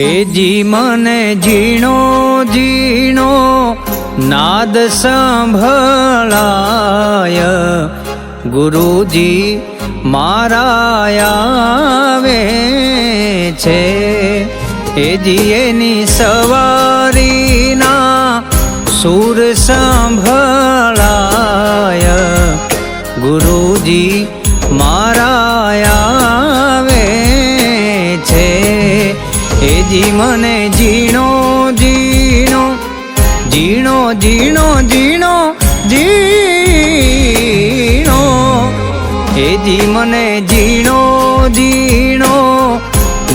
જી મને ઝીણો ઝીણો નાદ સંભળાય, ગુરુજી મારા આવે છે. જી એની સવારીના સુર સંભળાય, ગુરુજી મારા આવે છે. જી મને ઝીણો ઝીણો ઝીણો ઝીણો ઝીણો ઝીણો, જી મને ઝીણો ઝીણો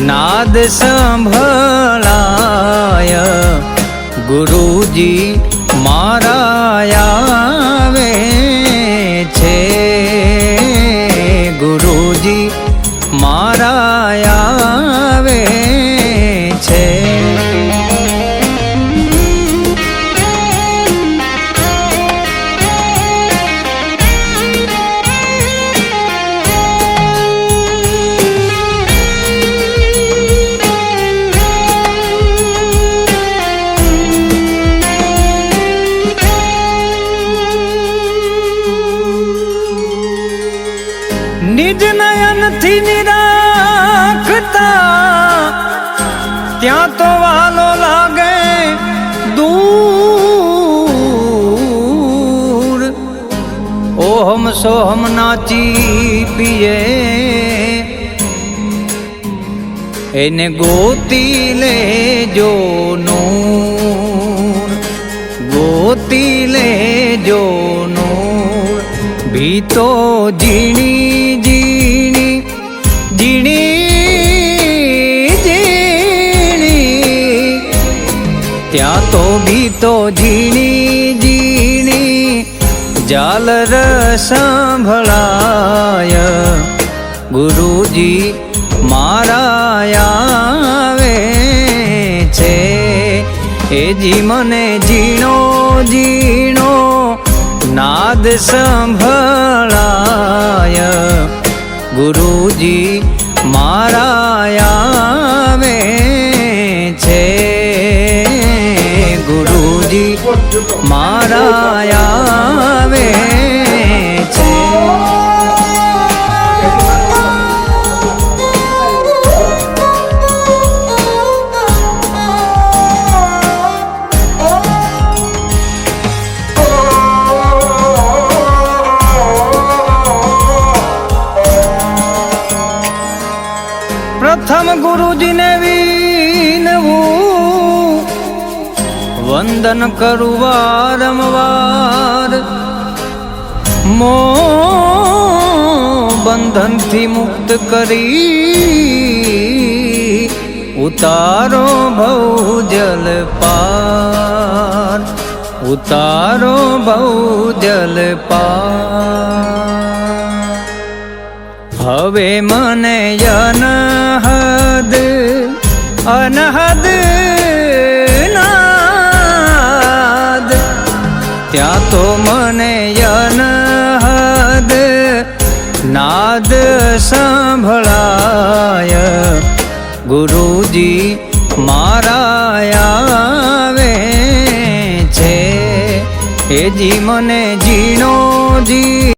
નાદ સંભળાય, ગુરુજી મારા આવે છે. ગુરુજી મારા આવે છે. નિજ નયનથી નિરાખતા ત્યાં તો વાલો લાગે દૂર, ઓહમ સોહમ નાચી પીએ એને ગોતી લેજો નૂર, ગોતી લેજો નૂર. ભીતો ઝીણી ઝીણી ઝીણી ઝીણી, ત્યાં તો ભીતો ઝીણી ઝીણી ઝાલર સંભળાય, ગુરુજી મારા આવે છે. જી મને ઝીણો ઝીણો નાદ સંભળાય, ગુરુજી મારા આવે છે. ગુરુજી મારા આવે છે. પ્રથમ ગુરુજીને વિનવું, વંદન કરું વારંવાર, મોહ બંધનથી મુક્ત કરી ઉતારો ભવજલ પાર, ઉતારો ભવજલ પાર. હવે મને અનહદ અનહદ નાદ, ત્યાં તો મને અનહદ નાદ સંભળાય, ગુરુજી મારા આવે છે. જી મને ઝીણો જી